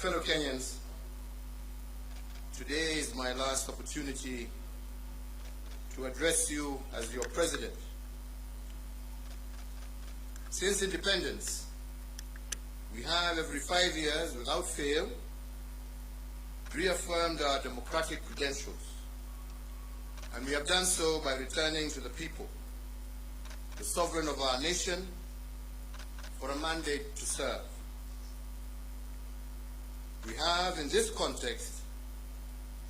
fellow Kenyans, today is my last opportunity to address you as your president. Since independence, we have every 5 years, without fail, reaffirmed our democratic credentials. And we have done so by returning to the people, the sovereign of our nation, for a mandate to serve. We have, in this context,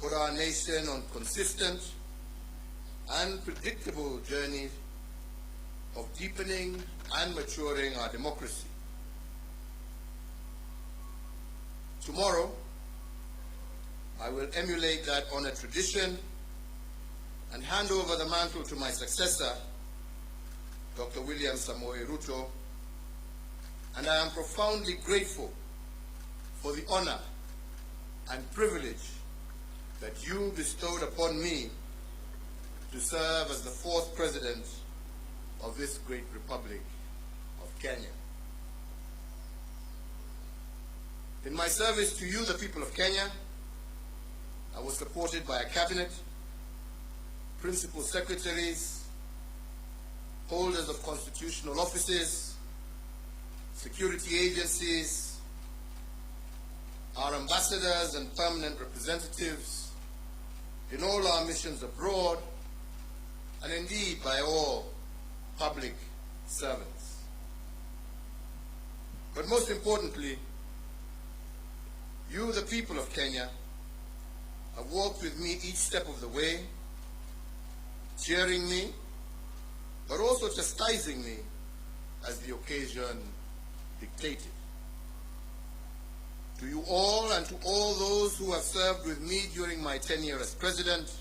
put our nation on consistent and predictable journey of deepening and maturing our democracy. Tomorrow, I will emulate that honored tradition and hand over the mantle to my successor, Dr. William Samoei Ruto, and I am profoundly grateful for the honor and privilege that you bestowed upon me to serve as the fourth president of this great republic of Kenya. In my service to you, the people of Kenya, I was supported by a cabinet, principal secretaries, holders of constitutional offices, security agencies, our ambassadors and permanent representatives in all our missions abroad, and indeed by all public servants. But most importantly, you, the people of Kenya, have walked with me each step of the way, cheering me, but also chastising me as the occasion dictated. To you all and to all those who have served with me during my tenure as president,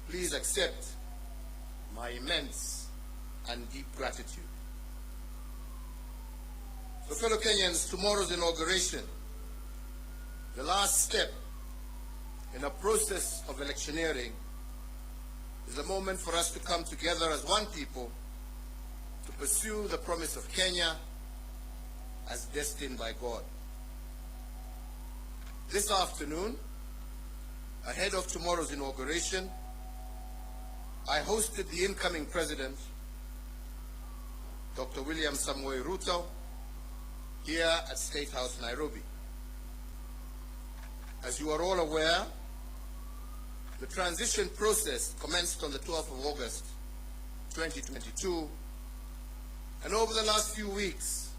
please accept my immense and deep gratitude. So fellow Kenyans, tomorrow's inauguration, the last step in a process of electioneering, is a moment for us to come together as one people to pursue the promise of Kenya as destined by God. This afternoon, ahead of tomorrow's inauguration, I hosted the incoming president, Dr. William Samoei Ruto, here at State House, Nairobi. As you are all aware, the transition process commenced on the 12th of August, 2022, and over the last few weeks,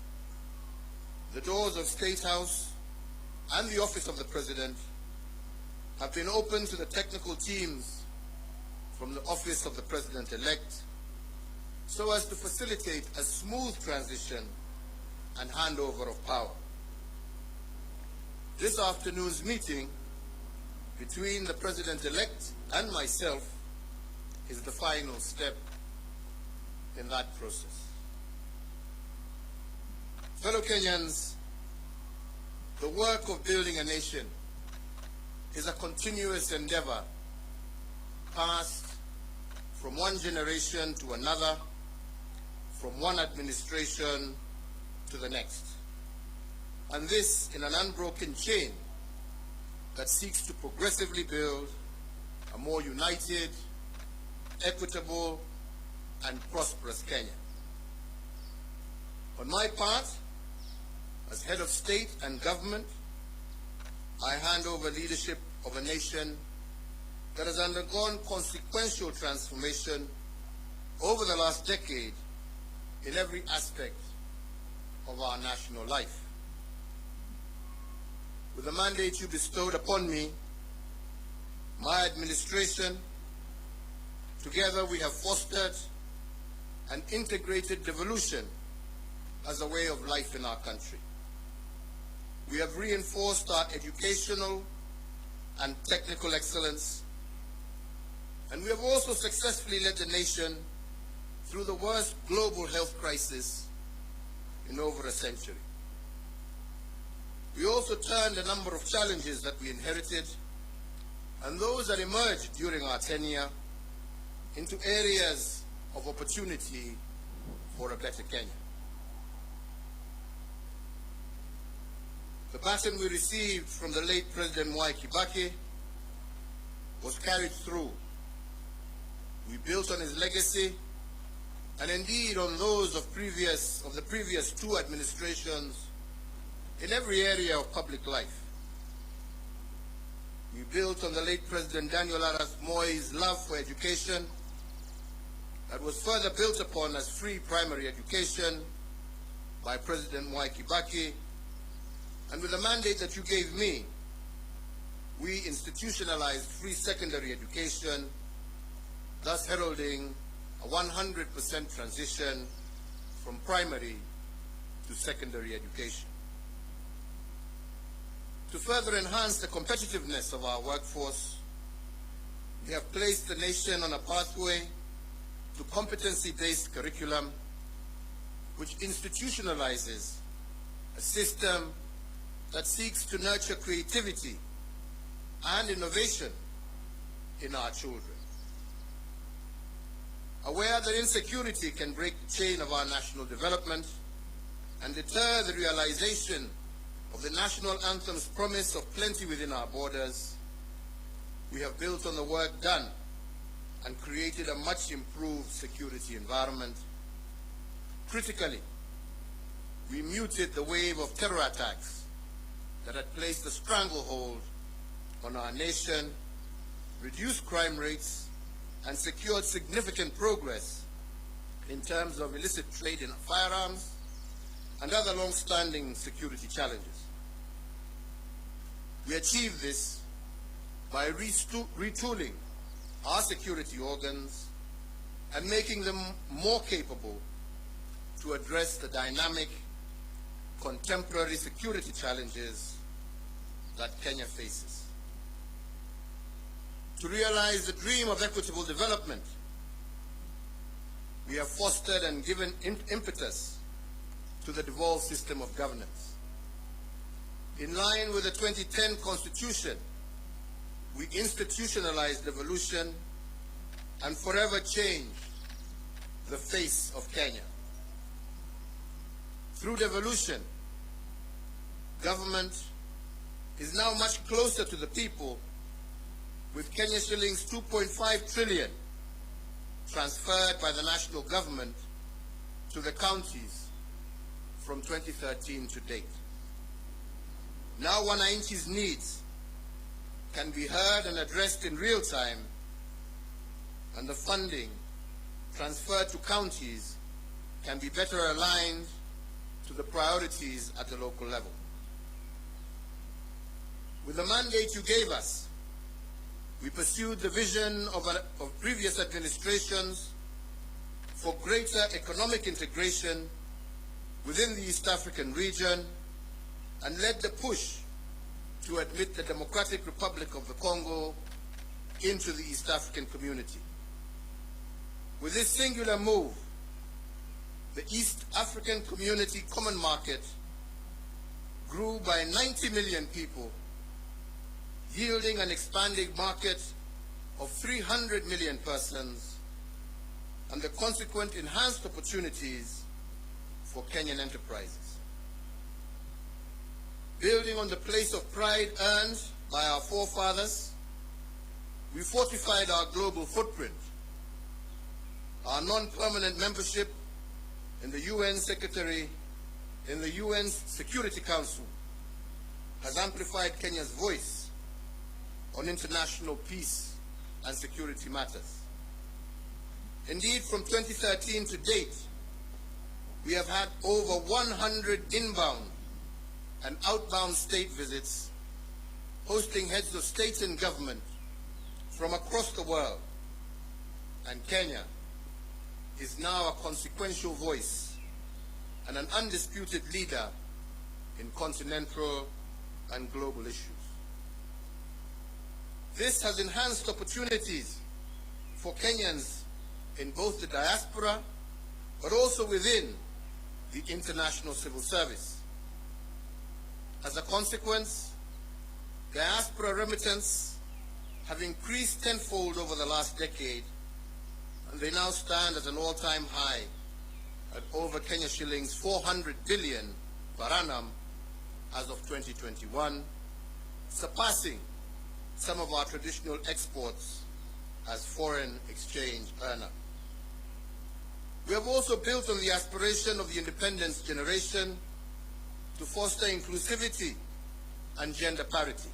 the doors of State House and the Office of the President have been open to the technical teams from the Office of the President-elect so as to facilitate a smooth transition and handover of power. This afternoon's meeting between the President-elect and myself is the final step in that process. Fellow Kenyans, the work of building a nation is a continuous endeavor passed from one generation to another, from one administration to the next. And this in an unbroken chain that seeks to progressively build a more united, equitable, and prosperous Kenya. On my part, as head of state and government, I hand over leadership of a nation that has undergone consequential transformation over the last decade in every aspect of our national life. With the mandate you bestowed upon me, my administration, together we have fostered an integrated devolution as a way of life in our country. We have reinforced our educational and technical excellence, and we have also successfully led the nation through the worst global health crisis in over a century. We also turned a number of challenges that we inherited and those that emerged during our tenure into areas of opportunity for a better Kenya. The baton we received from the late President Mwai Kibaki was carried through. We built on his legacy and indeed on those of the previous two administrations in every area of public life. We built on the late President Daniel Arap Moi's love for education that was further built upon as free primary education by President Mwai Kibaki, and with the mandate that you gave me, we institutionalized free secondary education, thus heralding a 100% transition from primary to secondary education. To further enhance the competitiveness of our workforce, we have placed the nation on a pathway to competency-based curriculum which institutionalizes a system that seeks to nurture creativity and innovation in our children. Aware that insecurity can break the chain of our national development and deter the realization of the national anthem's promise of plenty within our borders, we have built on the work done and created a much improved security environment. Critically, we muted the wave of terror attacks that had placed a stranglehold on our nation, reduced crime rates, and secured significant progress in terms of illicit trade in firearms and other long-standing security challenges. We achieved this by retooling our security organs and making them more capable to address the dynamic, contemporary security challenges that Kenya faces. To realize the dream of equitable development, we have fostered and given impetus to the devolved system of governance. In line with the 2010 Constitution, we institutionalized devolution and forever changed the face of Kenya. Through devolution, government is now much closer to the people, with Kenya shillings 2.5 trillion transferred by the national government to the counties from 2013 to date. Now wananchi's needs can be heard and addressed in real time, and the funding transferred to counties can be better aligned to the priorities at the local level. With the mandate you gave us, we pursued the vision of previous administrations for greater economic integration within the East African region and led the push to admit the Democratic Republic of the Congo into the East African community. With this singular move, the East African Community Common Market grew by 90 million people, yielding an expanding market of 300 million persons and the consequent enhanced opportunities for Kenyan enterprises. Building on the place of pride earned by our forefathers, we fortified our global footprint. Our non-permanent membership in the UN Security Council has amplified Kenya's voice on international peace and security matters. Indeed, from 2013 to date, we have had over 100 inbound and outbound state visits, hosting heads of state and government from across the world, and Kenya is now a consequential voice and an undisputed leader in continental and global issues. This has enhanced opportunities for Kenyans in both the diaspora, but also within the international civil service. As a consequence, diaspora remittance have increased tenfold over the last decade, and they now stand at an all-time high at over Kenya shillings 400 billion per annum, as of 2021, surpassing some of our traditional exports as foreign exchange earner. We have also built on the aspiration of the independence generation to foster inclusivity and gender parity.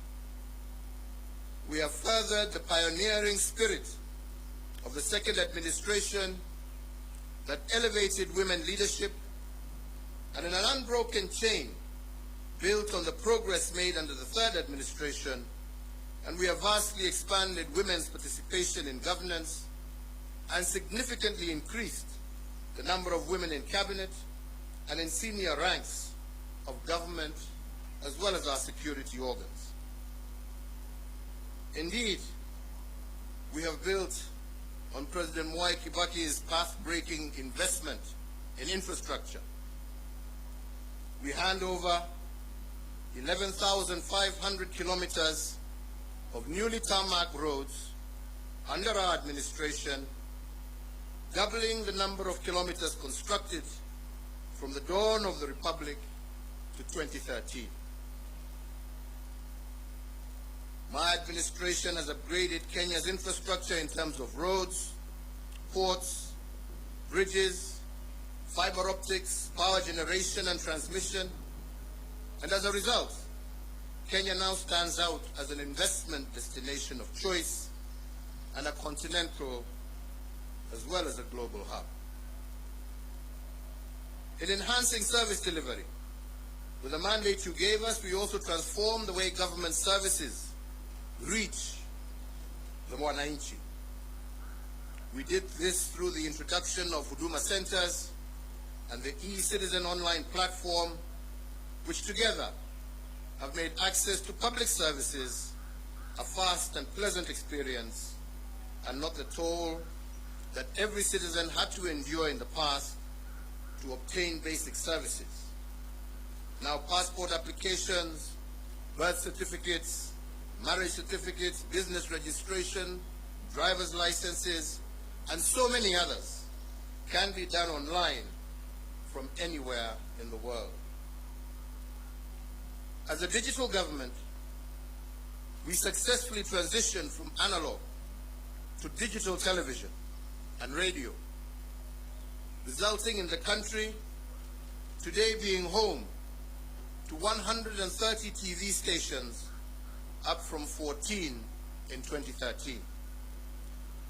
We have furthered the pioneering spirit of the second administration that elevated women leadership, and in an unbroken chain built on the progress made under the third administration, and we have vastly expanded women's participation in governance and significantly increased the number of women in cabinet and in senior ranks of government as well as our security organs. Indeed, we have built on President Mwai Kibaki's path-breaking investment in infrastructure. We hand over 11,500 kilometers of newly tarmac roads under our administration, doubling the number of kilometers constructed from the dawn of the Republic to 2013. My administration has upgraded Kenya's infrastructure in terms of roads, ports, bridges, fiber optics, power generation and transmission, and as a result, Kenya now stands out as an investment destination of choice and a continental as well as a global hub. In enhancing service delivery, with the mandate you gave us, we also transformed the way government services reach the Mwananchi. We did this through the introduction of Huduma Centers and the e-Citizen online platform, which together have made access to public services a fast and pleasant experience and not the toll that every citizen had to endure in the past to obtain basic services. Now passport applications, birth certificates, marriage certificates, business registration, driver's licenses, and so many others can be done online from anywhere in the world. As a digital government, we successfully transitioned from analog to digital television and radio, resulting in the country today being home to 130 TV stations, up from 14 in 2013,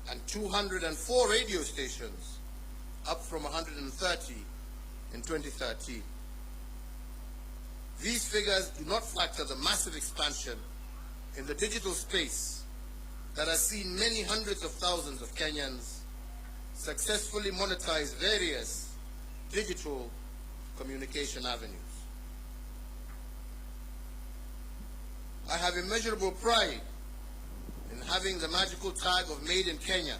and 204 radio stations, up from 130 in 2013. These figures do not factor the massive expansion in the digital space that has seen many hundreds of thousands of Kenyans successfully monetize various digital communication avenues. I have immeasurable pride in having the magical tag of Made in Kenya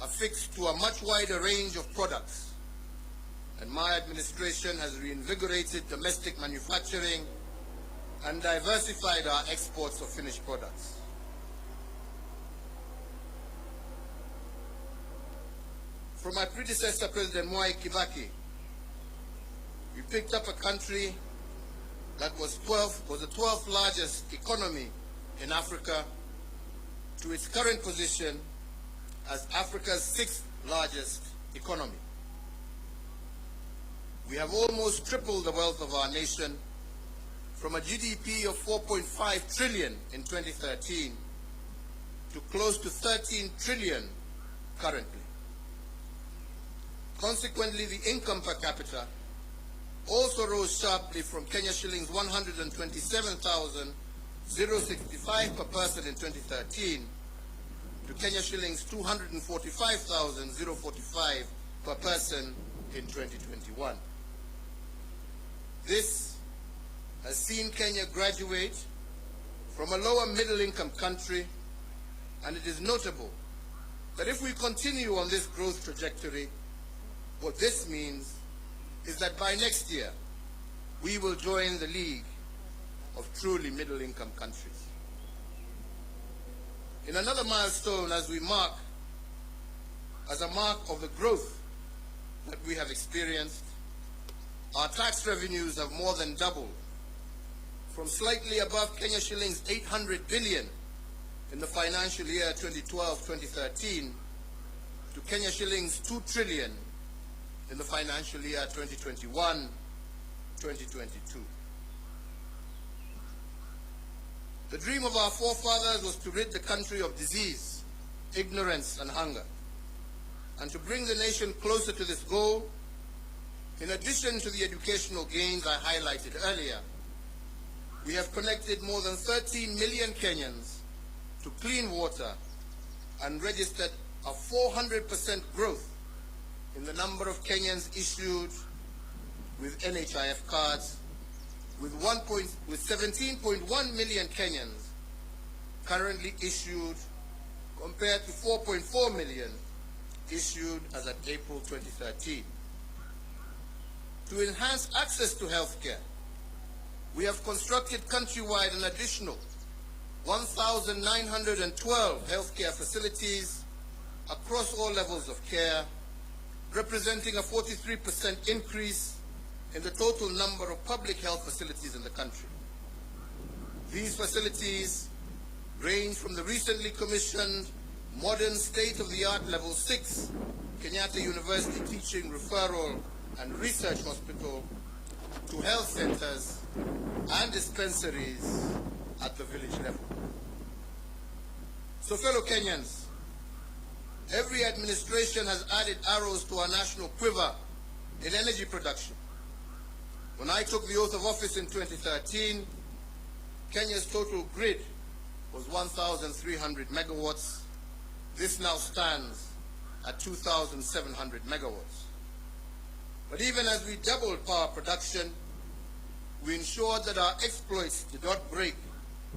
affixed to a much wider range of products, and my administration has reinvigorated domestic manufacturing and diversified our exports of finished products. From my predecessor, President Mwai Kibaki, we picked up a country that was the 12th largest economy in Africa to its current position as Africa's 6th largest economy. We have almost tripled the wealth of our nation from a GDP of 4.5 trillion in 2013 to close to 13 trillion currently. Consequently, the income per capita also rose sharply from Kenya shillings 127,065 per person in 2013 to Kenya shillings 245,045 per person in 2021. This has seen Kenya graduate from a lower middle income country, and it is notable that if we continue on this growth trajectory, what this means is that by next year, we will join the league of truly middle-income countries. In another milestone as a mark of the growth that we have experienced, our tax revenues have more than doubled from slightly above Kenya shillings 800 billion in the financial year 2012-2013 to Kenya shillings 2 trillion in the financial year 2021-2022. The dream of our forefathers was to rid the country of disease, ignorance, and hunger. And to bring the nation closer to this goal, in addition to the educational gains I highlighted earlier, we have connected more than 13 million Kenyans to clean water and registered a 400% growth in the number of Kenyans issued with NHIF cards, with 17.1 million Kenyans currently issued compared to 4.4 million issued as at April 2013. To enhance access to health care, we have constructed countrywide an additional 1,912 healthcare facilities across all levels of care, representing a 43% increase in the total number of public health facilities in the country. These facilities range from the recently commissioned modern state-of-the-art Level 6 Kenyatta University Teaching, Referral and Research Hospital to health centers and dispensaries at the village level. So, fellow Kenyans, every administration has added arrows to our national quiver in energy production. When I took the oath of office in 2013, Kenya's total grid was 1,300 megawatts. This now stands at 2,700 megawatts. But even as we doubled power production, we ensured that our exploits did not break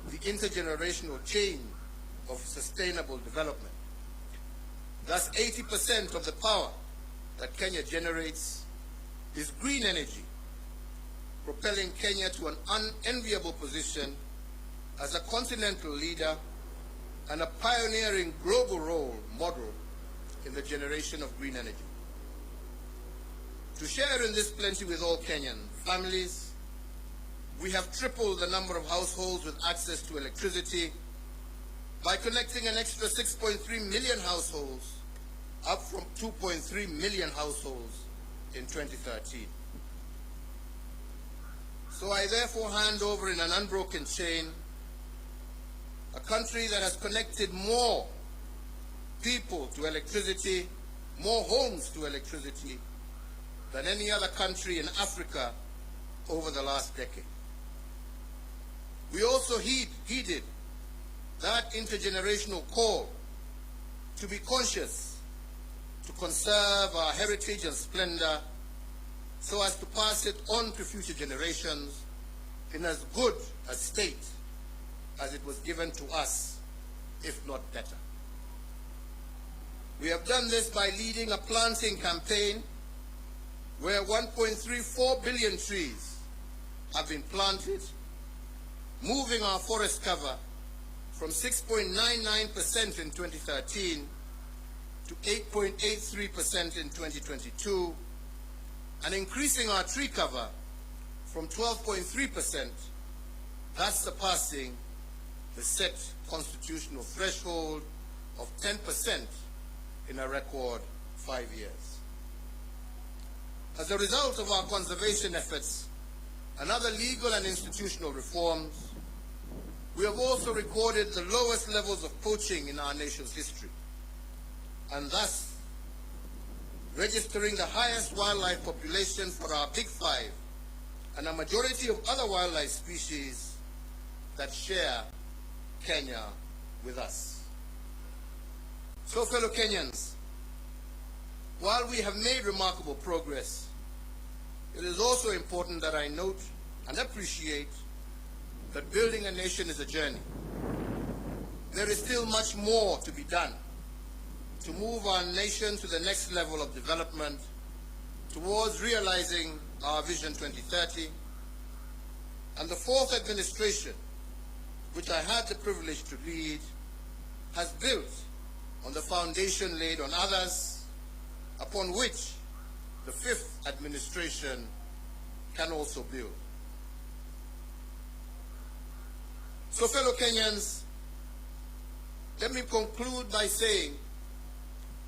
the intergenerational chain of sustainable development. Thus, 80% of the power that Kenya generates is green energy, propelling Kenya to an unenviable position as a continental leader and a pioneering global role model in the generation of green energy. To share in this plenty with all Kenyan families, we have tripled the number of households with access to electricity by connecting an extra 6.3 million households, up from 2.3 million households in 2013. So I therefore hand over in an unbroken chain a country that has connected more people to electricity, more homes to electricity, than any other country in Africa over the last decade. We also heeded that intergenerational call to be conscious, to conserve our heritage and splendor, so as to pass it on to future generations in as good a state as it was given to us, if not better. We have done this by leading a planting campaign where 1.34 billion trees have been planted, moving our forest cover from 6.99% in 2013 to 8.83% in 2022, and increasing our tree cover from 12.3%, thus surpassing the set constitutional threshold of 10% in a record 5 years. As a result of our conservation efforts and other legal and institutional reforms, we have also recorded the lowest levels of poaching in our nation's history, and thus registering the highest wildlife population for our Big Five and a majority of other wildlife species that share Kenya with us. So, fellow Kenyans, while we have made remarkable progress, it is also important that I note and appreciate that building a nation is a journey. There is still much more to be done to move our nation to the next level of development towards realizing our Vision 2030. And the fourth administration, which I had the privilege to lead, has built on the foundation laid on others, upon which the fifth administration can also build. So, fellow Kenyans, let me conclude by saying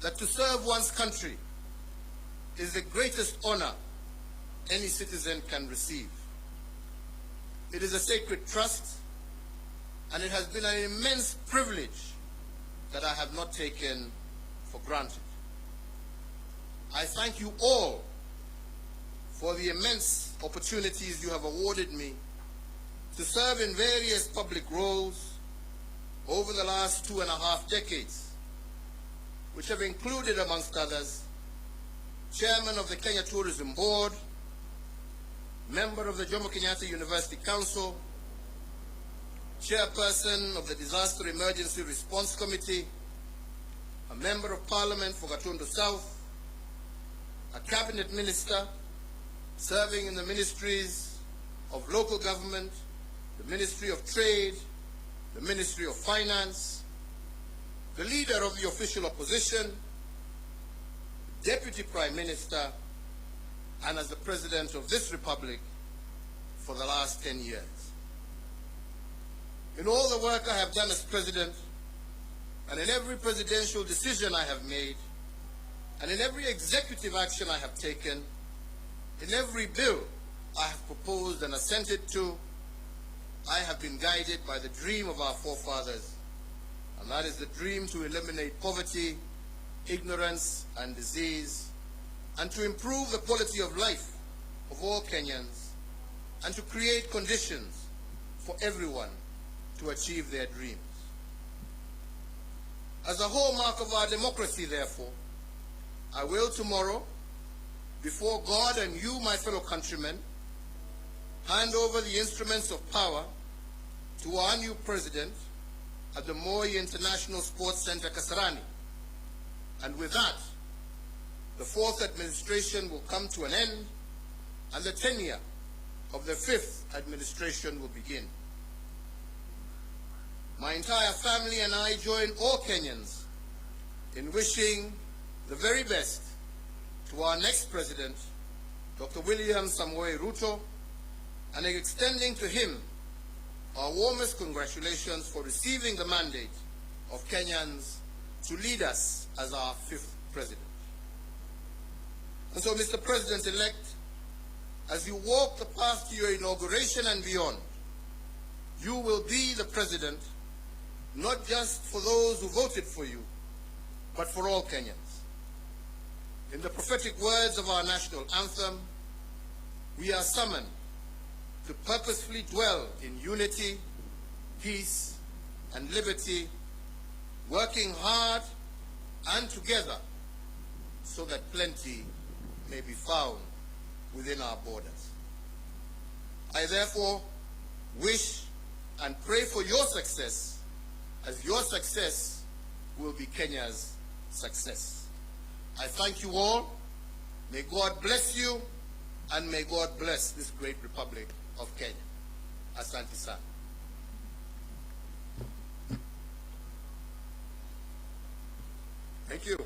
that to serve one's country is the greatest honor any citizen can receive. It is a sacred trust, and it has been an immense privilege that I have not taken for granted. I thank you all for the immense opportunities you have awarded me to serve in various public roles over the last 2.5 decades, which have included, amongst others, Chairman of the Kenya Tourism Board, member of the Jomo Kenyatta University Council, Chairperson of the Disaster Emergency Response Committee, a Member of Parliament for Gatundu South, a Cabinet Minister serving in the Ministries of Local Government, the Ministry of Trade, the Ministry of Finance, the Leader of the Official Opposition, Deputy Prime Minister, and as the President of this Republic for the last 10 years. In all the work I have done as President, and in every presidential decision I have made, and in every executive action I have taken, in every bill I have proposed and assented to, I have been guided by the dream of our forefathers, and that is the dream to eliminate poverty, ignorance, and disease, and to improve the quality of life of all Kenyans, and to create conditions for everyone to achieve their dreams. As a hallmark of our democracy, therefore, I will tomorrow, before God and you, my fellow countrymen, hand over the instruments of power to our new president at the Moi International Sports Center, Kasarani. And with that, the fourth administration will come to an end, and the tenure of the fifth administration will begin. My entire family and I join all Kenyans in wishing the very best to our next president, Dr. William Samoei Ruto, and extending to him our warmest congratulations for receiving the mandate of Kenyans to lead us as our fifth president. And so, Mr. President-elect, as you walk the path to your inauguration and beyond, you will be the president not just for those who voted for you, but for all Kenyans. In the prophetic words of our national anthem, we are summoned to purposefully dwell in unity, peace, and liberty, working hard and together so that plenty may be found within our borders. I therefore wish and pray for your success, as your success will be Kenya's success. I thank you all. May God bless you, and may God bless this great Republic of Kenya. Asante sana. Thank you.